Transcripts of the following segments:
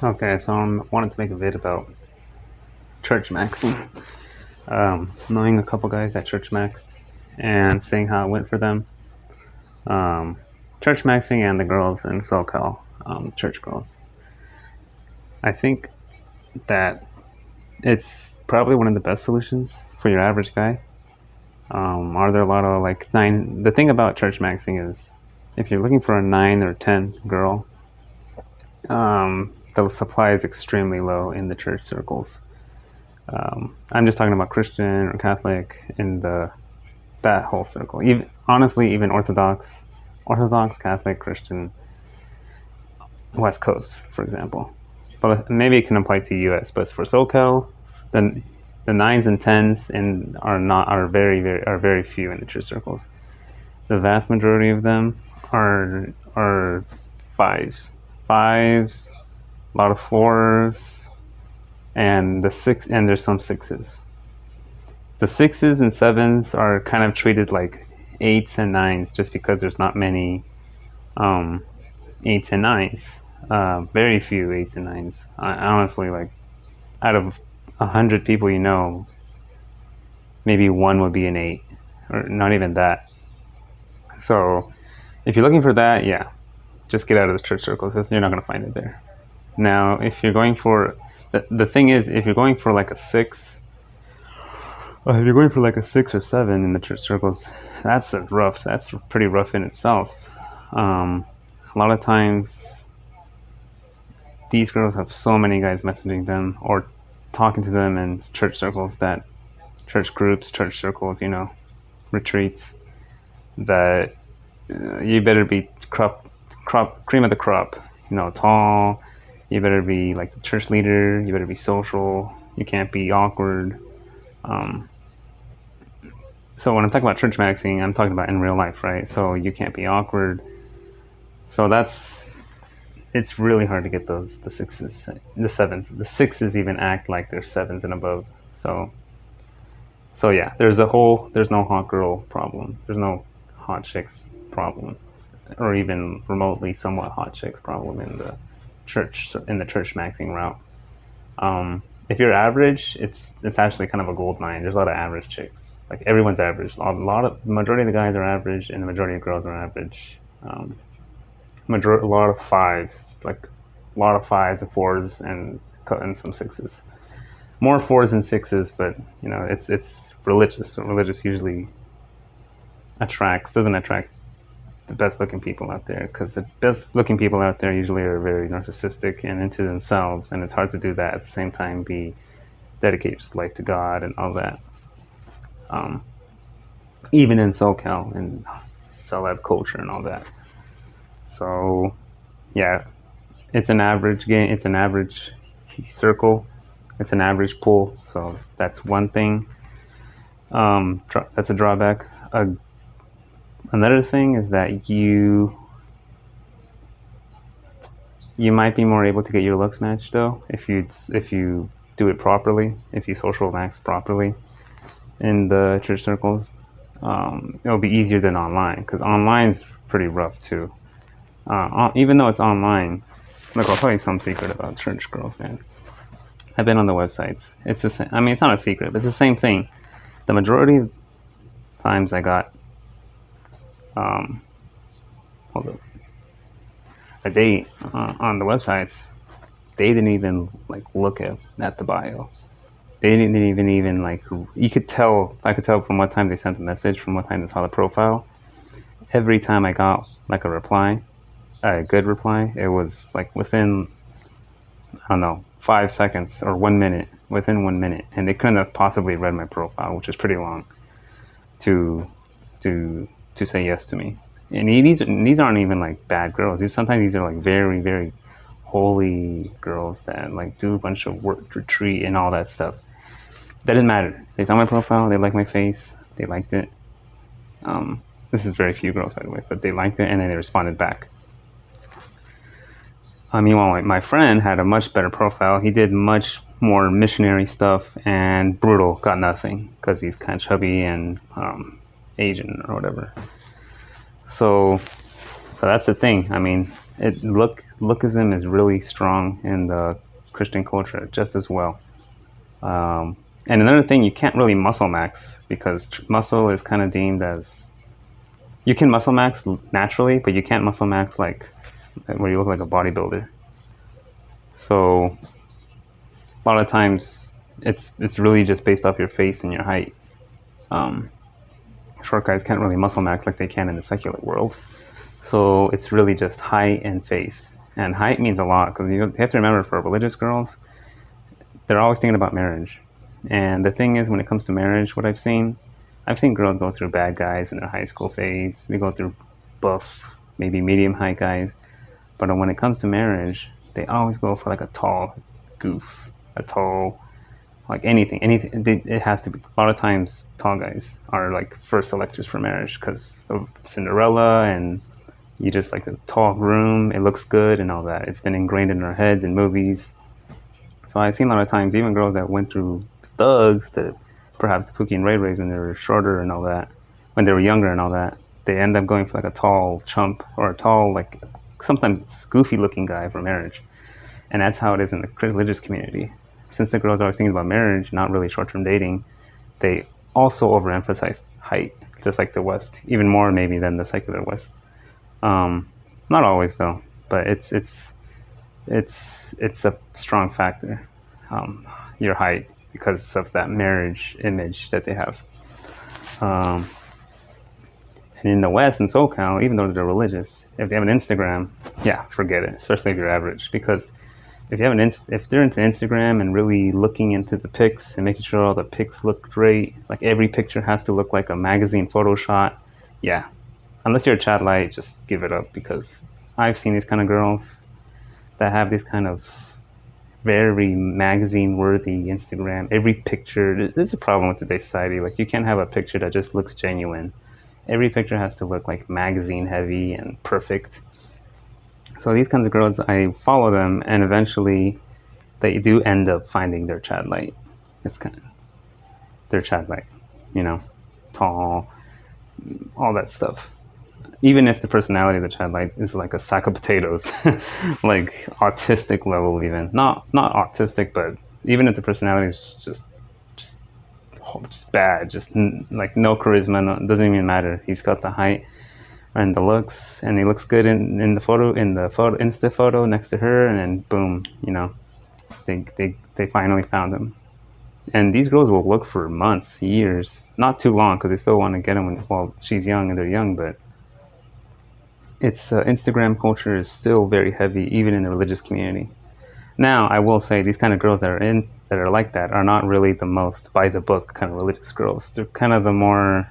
Okay, so I wanted to make a vid about Churchmaxxing. Knowing a couple guys that Churchmaxed and seeing how it went for them. Um, Churchmaxing and the girls in SoCal, church girls. I think that it's probably one of the best solutions for your average guy. Are there a lot of like nine? The thing about Churchmaxing is if you're looking for a 9 or 10 girl, the supply is extremely low in the church circles. I'm just talking about Christian or Catholic in that whole circle. Even honestly, even Orthodox, Catholic, Christian, West Coast, for example. But maybe it can apply to U.S. But for SoCal, then the nines and tens are very few in the church circles. The vast majority of them are fives, a lot of fours, and there's some sixes. The sixes and sevens are kind of treated like eights and nines just because there's not many eights and nines. Very few eights and nines. I honestly, like, out of 100 people maybe one would be an eight, or not even that. So if you're looking for that, yeah, just get out of the church circles because you're not going to find it there. Now, if you're going for the thing is, if you're going for like a six, if you're going for like a 6 or 7 in the church circles, that's pretty rough in itself. A lot of times, these girls have so many guys messaging them or talking to them in church circles, that church groups, church circles, retreats, that you better be cream of the crop, tall. You better be like the church leader. You better be social. You can't be awkward. So when I'm talking about Churchmaxxing, I'm talking about in real life, right? So you can't be awkward. So it's really hard to get the sixes, the sevens. The sixes even act like they're sevens and above. So yeah, there's no hot girl problem. There's no hot chicks problem, or even remotely somewhat hot chicks problem in the Churchmaxxing route. If you're average, it's actually kind of a gold mine. There's a lot of average chicks. Like, everyone's average. The majority of the guys are average, and the majority of girls are average. A lot of fives, like a lot of fives and fours, and some sixes. More fours and sixes, but it's religious. So religious usually doesn't attract the best looking people out there, because the best looking people out there usually are very narcissistic and into themselves, and it's hard to do that at the same time dedicate your life to God and all that. Even in SoCal and celeb culture and all that. So yeah, it's an average game. It's an average circle. It's an average pool. So that's one thing. That's a drawback. Another thing is that you might be more able to get your looks matched, though, if you do it properly, if you social max properly in the church circles. It'll be easier than online, because online's pretty rough too. Even though it's online, look, I'll tell you some secret about church girls, man. I've been on the websites. It's the same. I mean, it's not a secret, but it's the same thing. The majority of times I got a date on the websites, they didn't even like look at the bio. They didn't even like. I could tell from what time they sent the message, from what time they saw the profile. Every time I got like a good reply, it was like within, I don't know, 5 seconds or 1 minute. Within 1 minute, and they couldn't have possibly read my profile, which is pretty long, to say yes to me. And these aren't even like bad girls. Sometimes these are like very, very holy girls that like do a bunch of work, retreat, and all that stuff. That didn't matter. They saw my profile. They liked my face. They liked it. This is very few girls, by the way, but they liked it, and then they responded back. Meanwhile, my friend had a much better profile. He did much more missionary stuff, and brutal, got nothing, because he's kind of chubby and Asian or whatever. So that's the thing. I mean, lookism is really strong in the Christian culture just as well. And another thing, you can't really muscle max because muscle is kind of deemed as, you can muscle max naturally, but you can't muscle max like where you look like a bodybuilder. So a lot of times it's really just based off your face and your height. Short guys can't really muscle max like they can in the secular world. So it's really just height and face. And height means a lot because you have to remember, for religious girls, they're always thinking about marriage. And the thing is, when it comes to marriage, what I've seen girls go through bad guys in their high school phase. We go through buff, maybe medium height guys. But when it comes to marriage, they always go for like a tall goof, a tall, like anything. It has to be. A lot of times, tall guys are like first selectors for marriage because of Cinderella, and you just like a tall groom. It looks good and all that. It's been ingrained in our heads in movies. So I've seen a lot of times, even girls that went through thugs to perhaps the Pookie and Ray Rays when they were shorter and all that, when they were younger and all that, they end up going for like a tall chump or a tall, like sometimes goofy looking guy for marriage. And that's how it is in the religious community. Since the girls are always thinking about marriage, not really short-term dating, they also overemphasize height, just like the West, even more maybe than the secular West. Not always though, but it's a strong factor, your height, because of that marriage image that they have. And in the West, in SoCal, even though they're religious, if they have an Instagram, yeah, forget it. Especially if you're average, because if you have if they're into Instagram and really looking into the pics and making sure all the pics look great, like every picture has to look like a magazine photo shot, yeah. Unless you're a Chad Light, just give it up, because I've seen these kind of girls that have this kind of very magazine-worthy Instagram. Every picture, there's a problem with today's society. Like, you can't have a picture that just looks genuine. Every picture has to look like magazine-heavy and perfect. So these kinds of girls, I follow them, and eventually they do end up finding their Chad Light. It's kind of their Chad Light, tall, all that stuff. Even if the personality of the Chad Light is like a sack of potatoes, like autistic level, even not autistic, but even if the personality is just bad, just like no charisma, doesn't even matter. He's got the height and the looks, and he looks good in the Insta photo next to her, and then boom, they finally found him. And these girls will look for months, years, not too long, because they still want to get him while she's young and they're young, but it's Instagram culture is still very heavy, even in the religious community. Now, I will say these kind of girls that are like that are not really the most by the book kind of religious girls. They're kind of the more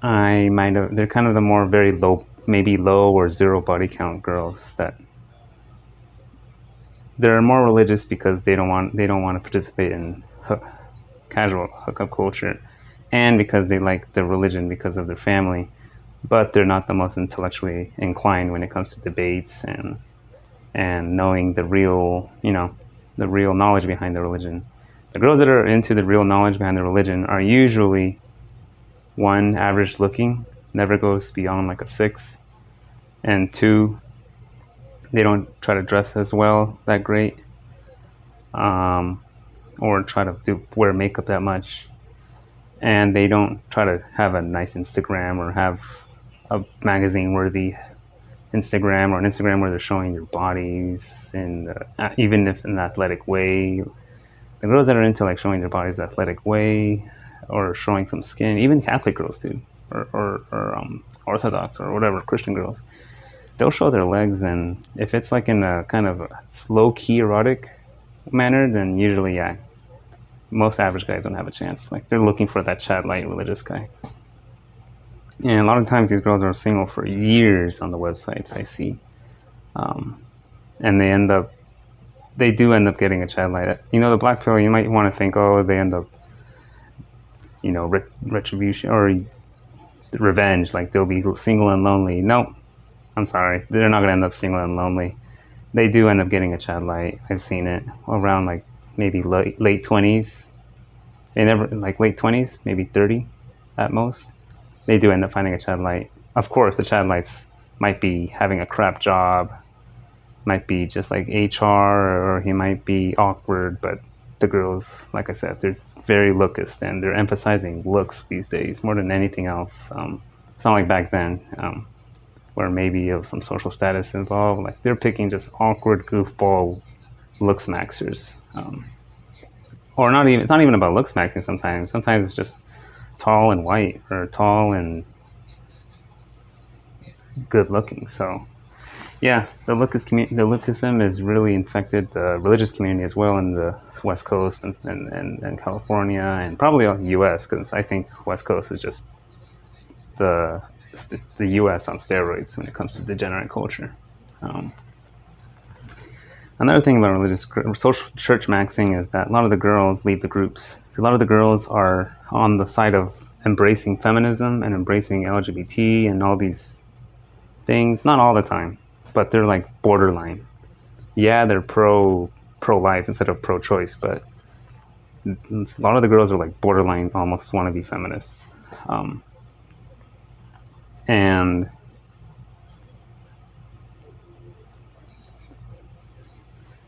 they're kind of the more very low, maybe low or zero body count girls that they're more religious because they don't want to participate in casual hookup culture, and because they like the religion because of their family. But they're not the most intellectually inclined when it comes to debates and knowing the real knowledge behind the religion. The girls that are into the real knowledge behind the religion are usually, one, average looking, never goes beyond like a 6, and 2, they don't try to dress as well that great, or try to wear makeup that much, and they don't try to have a nice Instagram or have a magazine-worthy Instagram, or an Instagram where they're showing their bodies, and even if in an athletic way. The girls that are into like showing their bodies the athletic way, or showing some skin, even Catholic girls too, or Orthodox or whatever, Christian girls, they'll show their legs, and if it's like in a kind of a low-key erotic manner, then usually, yeah, most average guys don't have a chance. Like, they're looking for that Chad Light religious guy. And a lot of times these girls are single for years on the websites I see. And they do end up getting a Chad Light. The black pill, you might want to think, oh, they end up, retribution or revenge, like they'll be single and lonely. No, I'm sorry. They're not going to end up single and lonely. They do end up getting a Chad Light. I've seen it around like maybe late 20s. They never, like late 20s, maybe 30 at most. They do end up finding a Chad Light. Of course, the Chad Light's might be having a crap job, might be just like HR, or he might be awkward. But the girls, like I said, they're very lookist, and they're emphasizing looks these days more than anything else. It's not like back then, where maybe there was some social status involved. Like they're picking just awkward goofball looks maxers. Or not even, it's not even about looks maxing sometimes. Sometimes it's just tall and white, or tall and good looking. So yeah, the lookism is really infected the religious community as well in the West Coast and California, and probably the U.S., because I think West Coast is just the the U.S. on steroids when it comes to degenerate culture. Um, Another thing about social church maxing is that a lot of the girls leave the groups. A lot of the girls are on the side of embracing feminism and embracing LGBT and all these things. Not all the time, but they're like borderline. Yeah, they're pro life instead of pro choice, but a lot of the girls are like borderline, almost want to be feminists,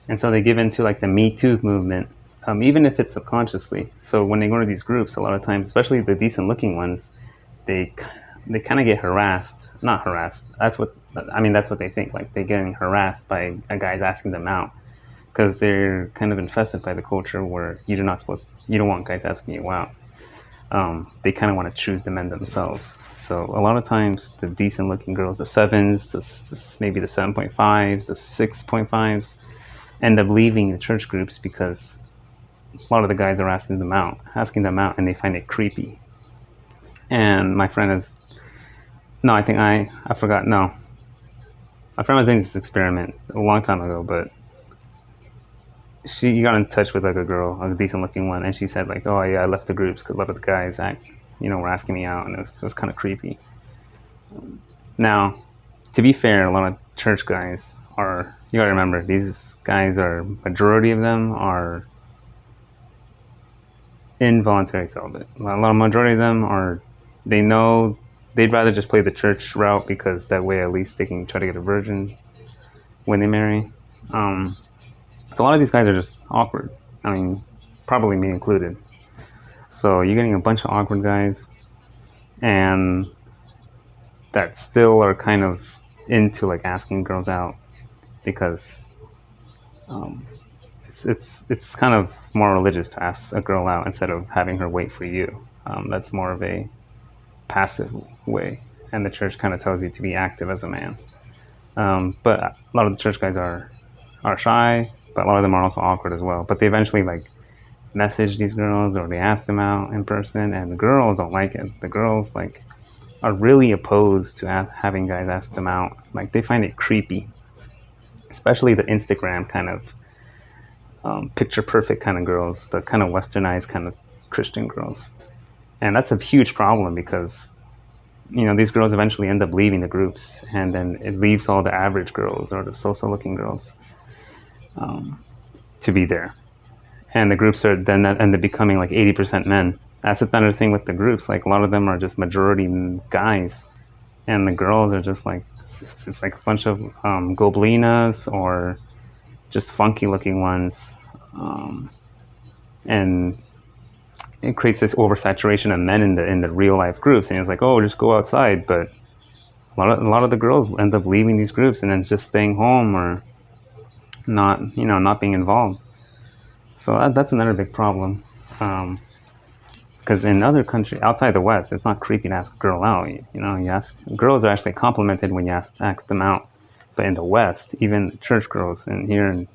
and so they give into like the Me Too movement, even if it's subconsciously. So when they go to these groups, a lot of times, especially the decent looking ones, they they kind of get harassed. Not harassed. That's what they think. Like they're getting harassed by guys asking them out, because they're kind of infested by the culture where you don't want guys asking you out. They kind of want to choose the men themselves. So a lot of times the decent looking girls, the sevens, maybe the 7.5s, the 6.5s, end up leaving the church groups because a lot of the guys are asking them out, and they find it creepy. And my friend is, no, I think I forgot. No, my friend was doing this experiment a long time ago, but she got in touch with like a girl, a decent looking one, and she said like, oh yeah, I left the groups because a lot of the guys were asking me out, and it was kind of creepy. Now, to be fair, a lot of church guys are, you gotta remember, these guys are, majority of them are involuntary celibate. Majority of them are, they know they'd rather just play the church route because that way at least they can try to get a virgin when they marry. So a lot of these guys are just awkward. I mean, probably me included. So you're getting a bunch of awkward guys, and that still are kind of into like asking girls out, because it's kind of more religious to ask a girl out instead of having her wait for you. That's more of a passive way, and the church kind of tells you to be active as a man. But a lot of the church guys are shy, but a lot of them are also awkward as well. But they eventually like message these girls, or they ask them out in person, and the girls don't like it. The girls like are really opposed to having guys ask them out. Like they find it creepy, especially the Instagram kind of picture perfect kind of girls, the kind of westernized kind of Christian girls. And that's a huge problem, because these girls eventually end up leaving the groups, and then it leaves all the average girls or the so-so looking girls to be there. And the groups are then end up becoming like 80% men. That's another thing with the groups. Like a lot of them are just majority guys, and the girls are just like, it's like a bunch of gobelinas or just funky looking ones. And it creates this oversaturation of men in the real life groups, and it's like, oh, just go outside. But a lot of the girls end up leaving these groups and then just staying home, or not being involved. So that's another big problem. Because in other countries outside the West, it's not creepy to ask a girl out. You ask girls are actually complimented when you ask them out. But in the West, even church girls, and here in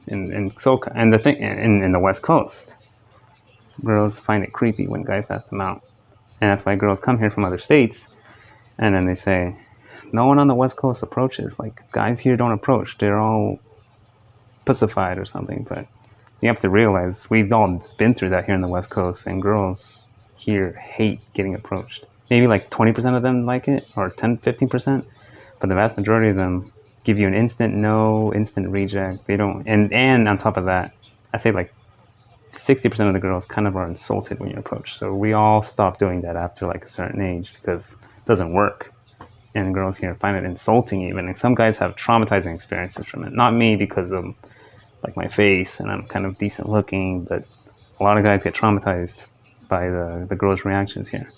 SoCal, and the thing in the West Coast, girls find it creepy when guys ask them out, and that's why girls come here from other states, and then they say, no one on the West Coast approaches. Like guys here don't approach. They're all pussified or something. But you have to realize we've all been through that here in the West Coast, and girls here hate getting approached. Maybe like 20% of them like it, or 10-15%, but the vast majority of them give you an instant no, instant reject. They don't, and on top of that, I say like 60% of the girls kind of are insulted when you approach. So we all stop doing that after like a certain age, because it doesn't work. and girls here find it insulting even. And some guys have traumatizing experiences from it. Not me, because of like my face and I'm kind of decent looking, but a lot of guys get traumatized by the girls' reactions here.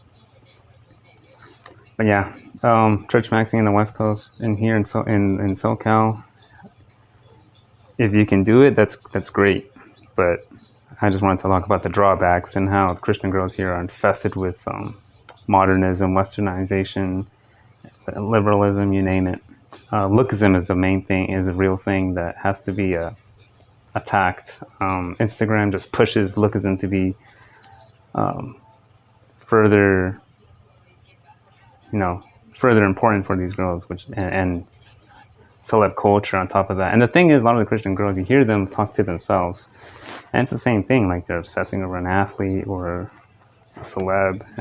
But yeah, Churchmaxxing in the West Coast and here in SoCal, if you can do it, that's great. But I just wanted to talk about the drawbacks and how the Christian girls here are infested with modernism, westernization, liberalism, you name it. Lookism is the main thing, is a real thing that has to be attacked. Instagram just pushes lookism to be further, further important for these girls, and celeb culture on top of that. And the thing is, a lot of the Christian girls, you hear them talk to themselves, and it's the same thing. Like, they're obsessing over an athlete or a celeb.